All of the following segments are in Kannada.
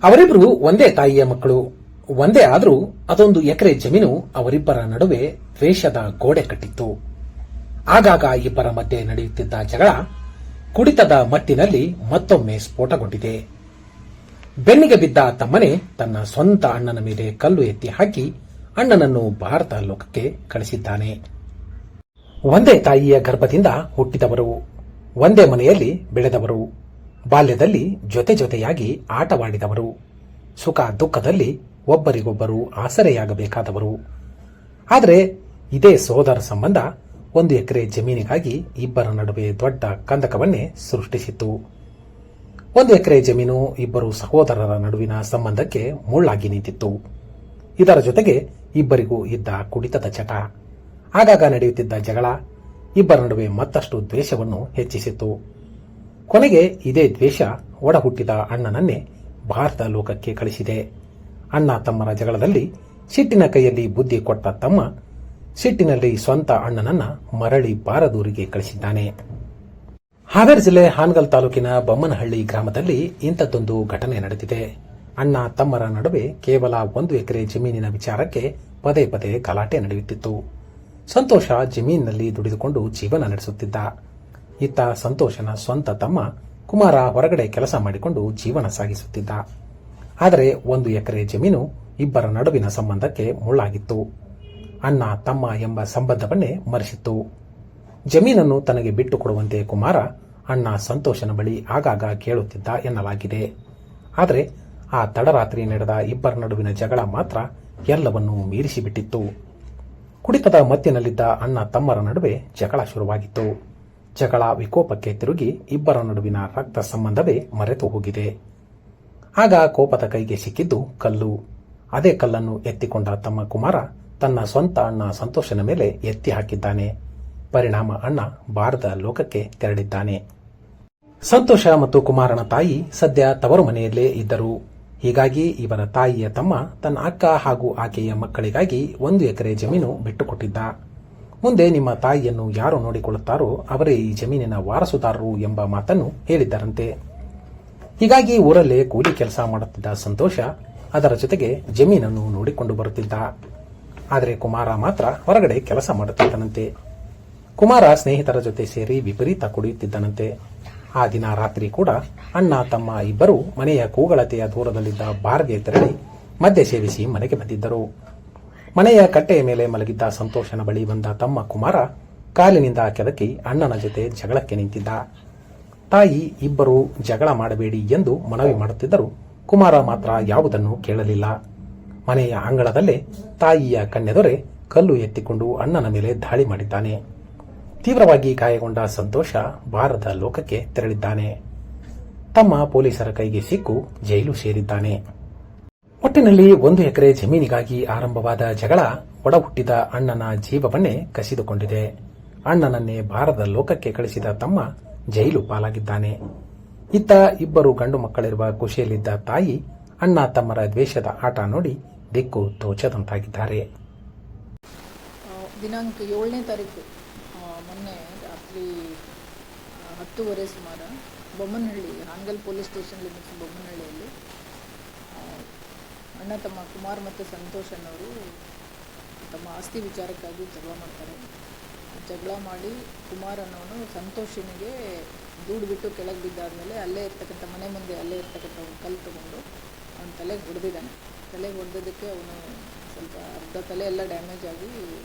ಅವರಿಬ್ಬರು ಒಂದೇ ತಾಯಿಯ ಮಕ್ಕಳು. ಒಂದೇ ಆದರೂ ಅದೊಂದು ಎಕರೆ ಜಮೀನು ಅವರಿಬ್ಬರ ನಡುವೆ ದ್ವೇಷದ ಗೋಡೆ ಕಟ್ಟಿತ್ತು. ಆಗಾಗ ಇಬ್ಬರ ಮಧ್ಯೆ ನಡೆಯುತ್ತಿದ್ದ ಜಗಳ ಕುಡಿತದ ಮಟ್ಟಿನಲ್ಲಿ ಮತ್ತೊಮ್ಮೆ ಸ್ಫೋಟಗೊಂಡಿದೆ. ಬೆನ್ನಿಗೆ ಬಿದ್ದ ತಮ್ಮನೇ ತನ್ನ ಸ್ವಂತ ಅಣ್ಣನ ಮೇಲೆ ಕಲ್ಲು ಎತ್ತಿ ಹಾಕಿ ಅಣ್ಣನನ್ನು ಭಾರತ ಲೋಕಕ್ಕೆ ಕಳಿಸಿದ್ದಾನೆ. ಒಂದೇ ತಾಯಿಯ ಗರ್ಭದಿಂದ ಹುಟ್ಟಿದವರು, ಒಂದೇ ಮನೆಯಲ್ಲಿ ಬೆಳೆದವರು, ಬಾಲ್ಯದಲ್ಲಿ ಜೊತೆ ಜೊತೆಯಾಗಿ ಆಟವಾಡಿದವರು, ಸುಖ ದುಃಖದಲ್ಲಿ ಒಬ್ಬರಿಗೊಬ್ಬರು ಆಸರೆಯಾಗಬೇಕಾದವರು. ಆದರೆ ಇದೇ ಸೋದರ ಸಂಬಂಧ 1 ಎಕರೆ ಜಮೀನಿಗಾಗಿ ಇಬ್ಬರ ನಡುವೆ ದೊಡ್ಡ ಕಂದಕವನ್ನೇ ಸೃಷ್ಟಿಸಿತ್ತು. 1 ಎಕರೆ ಜಮೀನು ಇಬ್ಬರು ಸಹೋದರರ ನಡುವಿನ ಸಂಬಂಧಕ್ಕೆ ಮುಳ್ಳಾಗಿ ನಿಂತಿತ್ತು. ಇದರ ಜೊತೆಗೆ ಇಬ್ಬರಿಗೂ ಇದ್ದ ಕುಡಿತದ ಚಟ, ಆಗಾಗ ನಡೆಯುತ್ತಿದ್ದ ಜಗಳ ಇಬ್ಬರ ನಡುವೆ ಮತ್ತಷ್ಟು ದ್ವೇಷವನ್ನು ಹೆಚ್ಚಿಸಿತ್ತು. ಕೊನೆಗೆ ಇದೇ ದ್ವೇಷ ಒಡಹುಟ್ಟಿದ ಅಣ್ಣನನ್ನೇ ಭಾರತ ಲೋಕಕ್ಕೆ ಕಳಿಸಿದೆ. ಅಣ್ಣ ತಮ್ಮರ ಜಗಳದಲ್ಲಿ ಸಿಟ್ಟಿನ ಕೈಯಲ್ಲಿ ಬುದ್ಧಿ ಕೊಟ್ಟ ತಮ್ಮ ಸಿಟ್ಟಿನಲ್ಲಿ ಸ್ವಂತ ಅಣ್ಣನನ್ನ ಮರಳಿ ಬಾರದೂರಿಗೆ ಕಳಿಸಿದ್ದಾನೆ. ಹಾವೇರಿ ಜಿಲ್ಲೆ ಹಾನಗಲ್ ತಾಲೂಕಿನ ಬೊಮ್ಮನಹಳ್ಳಿ ಗ್ರಾಮದಲ್ಲಿ ಇಂಥದ್ದೊಂದು ಘಟನೆ ನಡೆದಿದೆ. ಅಣ್ಣ ತಮ್ಮರ ನಡುವೆ ಕೇವಲ 1 ಎಕರೆ ಜಮೀನಿನ ವಿಚಾರಕ್ಕೆ ಪದೇ ಪದೇ ಗಲಾಟೆ ನಡೆಯುತ್ತಿತ್ತು. ಸಂತೋಷ ಜಮೀನಿನಲ್ಲಿ ದುಡಿದುಕೊಂಡು ಜೀವನ ನಡೆಸುತ್ತಿದ್ದ. ಇತ್ತ ಸಂತೋಷನ ಸ್ವಂತ ತಮ್ಮ ಕುಮಾರ ಹೊರಗಡೆ ಕೆಲಸ ಮಾಡಿಕೊಂಡು ಜೀವನ ಸಾಗಿಸುತ್ತಿದ್ದ. ಆದರೆ 1 ಎಕರೆ ಜಮೀನು ಇಬ್ಬರ ನಡುವಿನ ಸಂಬಂಧಕ್ಕೆ ಮುಳ್ಳಾಗಿತ್ತು. ಅಣ್ಣ ತಮ್ಮ ಎಂಬ ಸಂಬಂಧವನ್ನೇ ಮರೆಸಿತ್ತು. ಜಮೀನನ್ನು ತನಗೆ ಬಿಟ್ಟು ಕೊಡುವಂತೆ ಕುಮಾರ ಅಣ್ಣ ಸಂತೋಷನ ಬಳಿ ಆಗಾಗ ಕೇಳುತ್ತಿದ್ದ ಎನ್ನಲಾಗಿದೆ. ಆದರೆ ಆ ತಡರಾತ್ರಿ ನಡೆದ ಇಬ್ಬರ ನಡುವಿನ ಜಗಳ ಮಾತ್ರ ಎಲ್ಲವನ್ನೂ ಮೀರಿಸಿಬಿಟ್ಟಿತ್ತು. ಕುಡಿತದ ಮತ್ತಿನಲ್ಲಿದ್ದ ಅಣ್ಣ ತಮ್ಮರ ನಡುವೆ ಜಗಳ ಶುರುವಾಗಿತ್ತು. ಜಗಳ ವಿಕೋಪಕ್ಕೆ ತಿರುಗಿ ಇಬ್ಬರ ನಡುವಿನ ರಕ್ತ ಸಂಬಂಧವೇ ಮರೆತು ಹೋಗಿದೆ. ಆಗ ಕೋಪದ ಕೈಗೆ ಸಿಕ್ಕಿದ್ದು ಕಲ್ಲು. ಅದೇ ಕಲ್ಲನ್ನು ಎತ್ತಿಕೊಂಡ ತಮ್ಮ ಕುಮಾರ ತನ್ನ ಸ್ವಂತ ಅಣ್ಣ ಸಂತೋಷನ ಮೇಲೆ ಎತ್ತಿ ಹಾಕಿದ್ದಾನೆ. ಪರಿಣಾಮ ಅಣ್ಣ ಭಾರತ ಲೋಕಕ್ಕೆ ತೆರಳಿದ್ದಾನೆ. ಸಂತೋಷ ಮತ್ತು ಕುಮಾರನ ತಾಯಿ ಸದ್ಯ ತವರು ಮನೆಯಲ್ಲೇ ಇದ್ದರು. ಹೀಗಾಗಿ ಇವರ ತಾಯಿಯ ತಮ್ಮ ತನ್ನ ಅಕ್ಕ ಹಾಗೂ ಆಕೆಯ ಮಕ್ಕಳಿಗಾಗಿ 1 ಎಕರೆ ಜಮೀನು ಬಿಟ್ಟುಕೊಟ್ಟಿದ್ದ. ಮುಂದೆ ನಿಮ್ಮ ತಾಯಿಯನ್ನು ಯಾರು ನೋಡಿಕೊಳ್ಳುತ್ತಾರೋ ಅವರೇ ಈ ಜಮೀನಿನ ವಾರಸುದಾರರು ಎಂಬ ಮಾತನ್ನು ಹೇಳಿದ್ದರಂತೆ. ಹೀಗಾಗಿ ಊರಲ್ಲೇ ಕೂಲಿ ಕೆಲಸ ಮಾಡುತ್ತಿದ್ದ ಸಂತೋಷ ಅದರ ಜೊತೆಗೆ ಜಮೀನನ್ನು ನೋಡಿಕೊಂಡು ಬರುತ್ತಿದ್ದ. ಆದರೆ ಕುಮಾರ ಮಾತ್ರ ಹೊರಗಡೆ ಕೆಲಸ ಮಾಡುತ್ತಿದ್ದನಂತೆ. ಕುಮಾರ ಸ್ನೇಹಿತರ ಜೊತೆ ಸೇರಿ ವಿಪರೀತ ಕುಡಿಯುತ್ತಿದ್ದನಂತೆ. ಆ ದಿನ ರಾತ್ರಿ ಕೂಡ ಅಣ್ಣ ತಮ್ಮ ಇಬ್ಬರು ಮನೆಯ ಕೂಗಳತೆಯ ದೂರದಲ್ಲಿದ್ದ ಬಾರ್ಗೆ ತೆರಳಿ ಮದ್ಯ ಸೇವಿಸಿ ಮನೆಗೆ ಬಂದಿದ್ದರು. ಮನೆಯ ಕಟ್ಟೆಯ ಮೇಲೆ ಮಲಗಿದ್ದ ಸಂತೋಷನ ಬಳಿ ಬಂದ ತಮ್ಮ ಕುಮಾರ ಕಾಲಿನಿಂದ ಕೆದಕಿ ಅಣ್ಣನ ಜೊತೆ ಜಗಳಕ್ಕೆ ನಿಂತಿದ್ದ. ತಾಯಿ ಇಬ್ಬರು ಜಗಳ ಮಾಡಬೇಡಿ ಎಂದು ಮನವಿ ಮಾಡುತ್ತಿದ್ದರು. ಕುಮಾರ ಮಾತ್ರ ಯಾವುದನ್ನು ಕೇಳಲಿಲ್ಲ. ಮನೆಯ ಅಂಗಳದಲ್ಲೇ ತಾಯಿಯ ಕಣ್ಣೆದೊರೆ ಕಲ್ಲು ಎತ್ತಿಕೊಂಡು ಅಣ್ಣನ ಮೇಲೆ ದಾಳಿ ಮಾಡಿದ್ದಾನೆ. ತೀವ್ರವಾಗಿ ಗಾಯಗೊಂಡ ಸಂತೋಷ ಭಾರತ ಲೋಕಕ್ಕೆ ತೆರಳಿದ್ದಾನೆ. ತಮ್ಮ ಪೊಲೀಸರ ಕೈಗೆ ಸಿಕ್ಕು ಜೈಲು ಸೇರಿದ್ದಾನೆ. ಒಟ್ಟಿನಲ್ಲಿ 1 ಎಕರೆ ಜಮೀನಿಗಾಗಿ ಆರಂಭವಾದ ಜಗಳ ಒಡಹುಟ್ಟಿದ ಅಣ್ಣನ ಜೀವವನ್ನೇ ಕಸಿದುಕೊಂಡಿದೆ. ಅಣ್ಣನನ್ನೇ ಭಾರತ ಲೋಕಕ್ಕೆ ಕಳಿಸಿದ ತಮ್ಮ ಜೈಲು ಪಾಲಾಗಿದ್ದಾನೆ. ಇತ್ತ ಇಬ್ಬರು ಗಂಡು ಮಕ್ಕಳಿರುವ ಖುಷಿಯಲ್ಲಿದ್ದ ತಾಯಿ ಅಣ್ಣ ತಮ್ಮರ ದ್ವೇಷದ ಆಟ ನೋಡಿ ದಿಕ್ಕು ತೋಚದಂತಾಗಿದ್ದಾರೆ. ದಿನಾಂಕ 7ನೇ ತಾರೀಕು ಮೊನ್ನೆ ರಾತ್ರಿ 10:30 ಸುಮಾರು Bommanahalli Hanagal police station limits ಬೊಮ್ಮನಹಳ್ಳಿಯಲ್ಲಿ ಅಣ್ಣ ತಮ್ಮ ಕುಮಾರ್ ಮತ್ತು ಸಂತೋಷ್ ಅನ್ನೋರು ತಮ್ಮ ಆಸ್ತಿ ವಿಚಾರಕ್ಕಾಗಿ ಜಗಳ ಮಾಡ್ತಾರೆ. ಜಗಳ ಮಾಡಿ ಕುಮಾರ್ ಅನ್ನೋನು ಸಂತೋಷನಿಗೆ ದೂಡು ಬಿಟ್ಟು ಕೆಳಗೆ ಬಿದ್ದಾದ್ಮೇಲೆ ಅಲ್ಲೇ ಇರ್ತಕ್ಕಂಥ ಮನೆ ಮುಂದೆ ಅಲ್ಲೇ ಇರ್ತಕ್ಕಂಥ ಒಂದು ಕಲ್ಲು ತಗೊಂಡು ಅವನ ತಲೆಗೆ ಹೊಡೆದಿದ್ದಾನೆ. ತಲೆಗೆ ಹೊಡೆದಕ್ಕೆ ಅವನು ಸ್ವಲ್ಪ ಅರ್ಧ ತಲೆ ಎಲ್ಲ ಡ್ಯಾಮೇಜ್ ಆಗಿ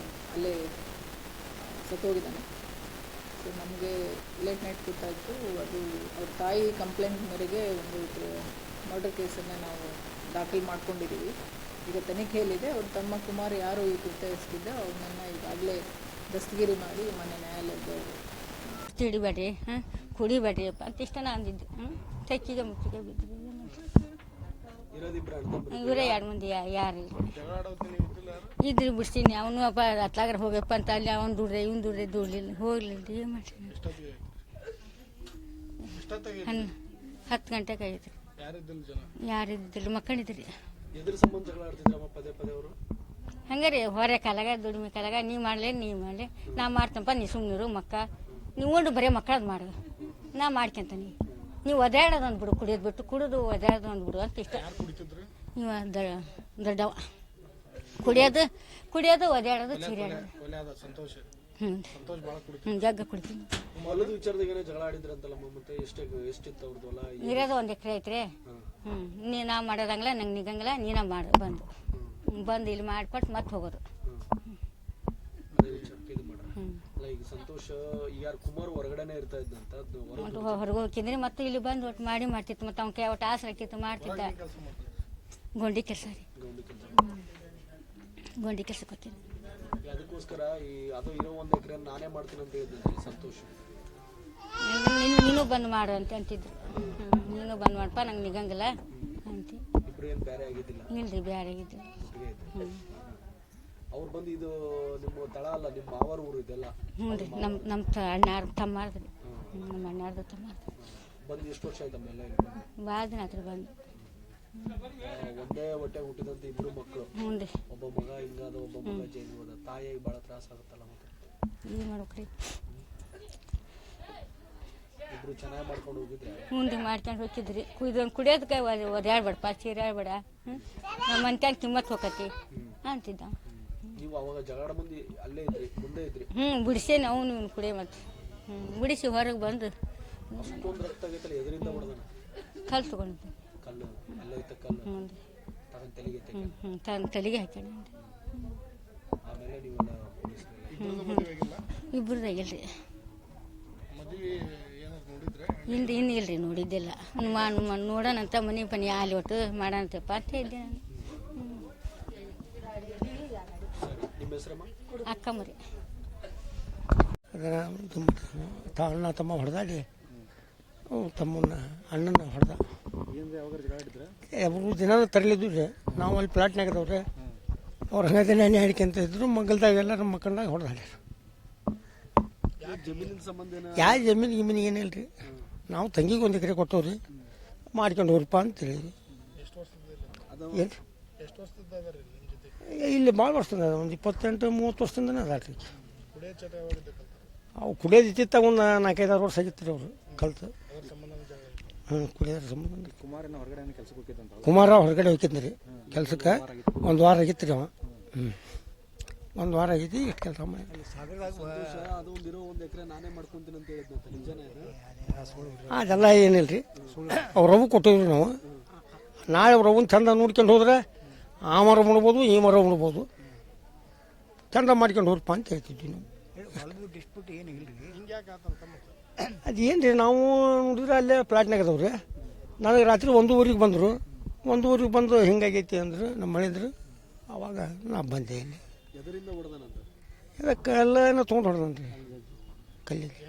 ಅಲ್ಲೇ ಸತ್ತೋಗಿದ್ದಾನೆ. ಸೊ ನಮಗೆ ಲೇಟ್ ನೈಟ್ ಗೊತ್ತಾಯಿತು. ಅದು ಅವ್ರ ತಾಯಿ ಕಂಪ್ಲೇಂಟ್ ಮೇರೆಗೆ ಒಂದು ಮರ್ಡರ್ ಕೇಸನ್ನು ನಾವು ದಾಖಲು ಮಾಡ್ಕೊಂಡಿದ್ದೀವಿ. ಈಗ ತನಿಖೆಯಲ್ಲಿದೆ. ಅವ್ರ ತಮ್ಮ ಕುಮಾರ್ ಯಾರು ಈ ಕೃತ್ಯ ಎಸಗಿದ್ದ ಅವನನ್ನು ಈಗಾಗಲೇ ದಸ್ತಗಿರಿ ಮಾಡಿ ಮನೆ ನ್ಯಾಯಾಲಯದ ತಿಡಿಬೇಡ್ರಿ ಕುಡಿಬೇಡ್ರಿಪ್ಪ ಅಂತ ಇಷ್ಟ ಅಂದಿದ್ದು. ತೆಕ್ಕಿಗೆ ಮುಚ್ಚಿಗೆ ಬಿದ್ದರು. ಇವರೇ 2 ಮಂದಿ ಯಾರು ಇದ್ರಿ ಬಿಡ್ತೀನಿ. ಅವನು ಅಪ್ಪ ಅತ್ಲಾಗ್ರ ಹೋಗಪ್ಪ ಅಂತ ಅಲ್ಲಿ ಅವ್ನು ದುಡ್ರೆ ಇವ್ನು ದುಡ್ಲಿಲ್ಲ ಹೋಗ್ಲಿಲ್ಲ. ಏನು ಮಾಡಿ 10 ಗಂಟೆಗೆ ಆಗಿದ್ರಿ. ಯಾರಿದ್ದಿಲ್ಲ ಮಕ್ಕಳಿದ್ರಿ. ಹಂಗಾರಿ ಹೊರೆ ಕಾಲಾಗ ದುಡಿಮೆ ಕಾಲಾಗ ನೀ ಮಾಡಲಿ ನಾ ಮಾಡ್ತಂಪ ನೀ ಸುಮ್ಮನಿರು ಮಕ್ಕ ನೀವು ಉಂಡು ಬರೀ ಮಕ್ಕಳದು ಮಾಡು ನಾ ಮಾಡ್ಕೊಂತಾನೆ ನೀವು ಒದಾಡೋದು ಅಂದ್ಬಿಡು, ಕುಡಿಯೋದು ಬಿಟ್ಟು ಕುಡಿದು ಒದಾಡೋದು ಅಂದ್ಬಿಡು ಅಂತ ಇಷ್ಟ. ಇವ ದೊಡ್ಡವ ಕುಡಿಯೋದು ಒದಾಡೋದು ಚೀರಾಡೋದು. ಹ್ಞೂ ಜಗ್ಗ ಕುಡಿತೀನಿ. ಹೊಲದ ವಿಚಾರದಾಗ ಜಗಳ ಆಡಿದ್ರಂತಲ್ಲ ಮತ್ತೆ ಎಷ್ಟಿತ್ತು ಅವ್ರದ್ದು ಹೊಲ? ಇರೋದು 1 ಎಕರೆ ಐತ್ರಿ. ನಾ ಮಾಡೋದಂಗಿಲ್ಲ, ನಂಗೆ ನಿಗಂಗಿಲ್ಲ, ನೀನ ಮಾಡು ಬಂದು ಇಲ್ಲಿ ಮಾಡಿಕೊಟ್ಟು ಮತ್ತೆ ಹೋಗೋದು. ಅದೇ ವಿಚಾರಕ್ಕೆ ಇದು ಮಾಡ್ರಿ. ಅಲ್ಲ ಈಗ ಸಂತೋಷ ಯಾರು ಕುಮಾರ್ ಹೊರಗಡೆನೆ ಇರ್ತಾ ಇದ್ದಂತ ಹೊರಗೆ ಹೋಗಿದ್ರೆ ಮತ್ತೆ ಇಲ್ಲಿ ಬಂದು ಒಟ್ಟು ಮಾಡ್ತಿತ್ತು. ಮತ್ತೆ ಅವ್ನ ಒಟ್ಟು ಆಸರೆ ಹಾಕಿತ್ತು, ಮಾಡ್ತಿದ್ದ. ಗೊಂಡಿ ಕೆಲಸ ರೀ, ಗೊಂಡಿ ಕೆಲಸಕ್ಕೆ ಹೋಗ್ತೀನಿ. ಅದಕ್ಕೋಸ್ಕರ ಈ ಅದು ಇರೋ 1 ಎಕರೆ ನಾನೇ ಮಾಡ್ತೀನಿ ಅಂತ ಹೇಳಿದ್ದೆ ಸಂತೋಷ. ನೀನು ಬಂದು ಮಾಡು ಅಂತಿದ್ರು. ನೀನು ಬಂದು ಮಾಡಪ್ಪ, ನಂಗೆ ನಿಗಂಗಿಲ್ಲ ಅಂತ. ಇಬ್ರು ಏನು ಬೇರೆ ಆಗಿದ್ದಿಲ್ಲ? ಇಲ್ರಿ, ಬೇರೆ ಆಗಿದ್ದಿಲ್ಲ. ಅವ್ರು ಬಂದು ಇದು ನಿಮ್ಮ ತಳ ಅಲ್ಲ, ನಿಮ್ಮ ಮಾವರ ಊರು ಇದೆಲ್ಲ? ಹ್ಞೂ ರೀ, ನಮ್ಮ ಅಣ್ಣಾರ ತಮ್ಮಾರ್ದು ರೀ. ನಮ್ಮ ಅಣ್ಣಾರ್ದು ತಮ್ಮಾರ್ದು. ಬಂದು ಎಷ್ಟು ವರ್ಷ ಆಯ್ತು ಆಮೇಲೆ? ಭಾಳ ದಿನ ಆತ್ರಿ ಬಂದು. ಒಂದೇ ಹೊಟ್ಟೆ ಹುಟ್ಟಿದಂತ ಇಬ್ರು ಮಕ್ಕಳು. ಹ್ಞೂ ರೀ. ಒಬ್ಬ ಮಗ ಹಿಂಗಾದ, ಒಬ್ಬ ಮಗ ಜೈಲು ಹೋದ. ತಾಯಿಯಾಗಿ ಭಾಳ ತ್ರಾಸ ಆಗುತ್ತಲ್ಲ ಮತ್ತೆ? ಏನು ಮಾಡ್ಬೇಕ್ರಿ? ಇಬ್ರು ಚೆನ್ನಾಗಿ ಮಾಡ್ಕೊಂಡು ಹೋಗಿದ್ರೆ? ಹ್ಞೂ ರೀ, ಮಾಡ್ಕೊಂಡು ಹೋಗಿದ್ರಿ. ಕುಡಿಯೋದಕ್ಕೆ ಒದಾಡ್ಬೇಡಪ್ಪ, ಚೀರಾಡ್ಬೇಡ, ನಮ್ಮ ಮನ್ಯಾಗ ಕಿಮ್ಮತ್ ಹೋಗತಿ ಅಂತಿದ್ದ. ನೀವು ಅವಾಗ ಜಗಳ ಮಂದಿ ಅಲ್ಲೇ ಇದ್ರಿ, ಮುಂದೆ ಇದ್ರಿ? ಬಿಡಿಸಿ ನಾವು ನೀವು ಕುಡಿಯ ಮತ್ತೆ ಬಿಡಿಸಿ ಹೊರಗೆ ಬಂದು ಅಷ್ಟೊಂದು ರಕ್ತ ಆಗೈತಲ್ಲ, ಎದರಿಂದ ಹೊಡೆದನ? ಕಲ್ಲು ತೊಗೊಂಡು. ಕಲ್ಲು ಅಲ್ಲೇ ಇತ್ತ ಕಲ್ಲು? ಹ್ಞೂ ತಗೊಂಡು ತಲೆಗೆ ತನ್ನ ತಲೆಗೆ ಹಾಕ್ಯಾನ. ಆಮೇಲೆ ನೀವೆಲ್ಲ ಇಬ್ಬರದಾಗಿಲ್ರಿ. ಇನ್ನು ಇಲ್ರಿ, ನೋಡಿದ್ದಿಲ್ಲ. ನೋಡೋಣಂತ ಮನೆ ಪನಿ ಅಲ್ಲಿ ಒಟ್ಟು ಮಾಡೋಣಂತಪ್ಪ ಅಂತ ಇದ್ದೆ ನಾನು. ನಿಮ್ಮ ಹೆಸರಮ್ಮ? ಅಕ್ಕಮ್ಮರಿ. ಅಣ್ಣ ತಮ್ಮ ಹೊಡೆದಾಡಿ ತಮ್ಮನ್ನ ಅಣ್ಣನ ಹೊಡೆದ. ಅವರು ದಿನ ತರಲಿದ್ದು ರೀ. ನಾವು ಅಲ್ಲಿ ಪ್ಲಾಟ್ನಾಗ ಇದಾವ್ರಿ. ಅವ್ರು ಹಂಗೆ ನಾನೇ ಹಿಡ್ಕೊಂತ ಇದ್ರು. ಮಗಲ್ದಾಗ ಎಲ್ಲರ ಮಕ್ಕಳಾಗ ಹೊಡೆದಾಡ್ಯಾರ. ಜಮೀನಿನ ಸಂಬಂಧ ಯಾವ ಜಮೀನಿಗೆ ಏನಿಲ್ಲ ರೀ. ನಾವು ತಂಗಿಗೆ 1 ಎಕರೆ ಕೊಟ್ಟವ್ರಿ, ಮಾಡ್ಕೊಂಡು ಹೋಗ್ರಪ್ಪ ಅಂತ ಹೇಳಿದ್ವಿ. ಏನು ಇಲ್ಲಿ ಭಾಳ ವರ್ಷದಿಂದ ಅದ, ಒಂದು 28-30 ವರ್ಷದಿಂದನೇ ಅದಾಳ್ರಿ. ಅವು ಕುಡಿಯೋದು ಇತ್ತಿತ್ತಾಗ ಒಂದು 4-5 ವರ್ಷ ಆಗಿತ್ತು ರೀ ಅವರು ಕಲ್ತು. ಕುಡಿಯೋದ್ರ ಸಂಬಂಧ ಕುಮಾರ ಹೊರಗಡೆ ಹೋಗಿದ್ನಿ ರೀ ಕೆಲ್ಸಕ್ಕೆ. 1 ವಾರ ಆಗಿತ್ತು ರೀ ಅವ. 1 ವಾರ ಆಗೈತಿ. ಎಷ್ಟು ಕೆಲಸ ಮಾಡಿ ಅದು ಒಂದಿರೋ 1 ಎಕರೆ ನಾನೇ ಮಾಡ್ಕೊಂತೀನಿ ಅಂತ ಹೇಳಿದ್ನಂತ, ನಿಜನೇ ಅದು? ಅದೆಲ್ಲ ಏನಿಲ್ಲ ರೀ. ಅವ್ರು ರವು ಕೊಟ್ಟಿವ್ರಿ ನಾವು. ನಾಳೆ ರವನ್ ಚಂದ ನೋಡ್ಕೊಂಡು ಹೋದ್ರೆ ಆ ಮರ ಉಣ್ಬೋದು, ಈ ಮರ ಉಣ್ಬೋದು, ಚಂದ ಮಾಡ್ಕೊಂಡು ಹೋಗ್ರಪ್ಪ ಅಂತ ಹೇಳ್ತಿದ್ವಿ ನಾವು. ಅದೇನು ರೀ, ನಾವು ನೋಡಿದ್ರೆ ಅಲ್ಲೇ ಪ್ಲಾಟ್ನಾಗ ಅದಾವ್ರಿ. ನನಗೆ ರಾತ್ರಿ 1:15 ಬಂದರು. 1:15 ಬಂದು ಹಿಂಗಾಗೈತಿ ಅಂದರು ನಮ್ಮ ಮಳಿದ್ರು. ಆವಾಗ ನಾ ಬಂದೆ ಇಲ್ಲಿ. ಎದರಿಂದ ಹೊಡೆದನಂತ? ಕಲ್ಲನ್ನು ತೊಗೊಂಡು ಹೊಡೆದನ್ರಿ, ಕಲ್ಲಿಗೆ.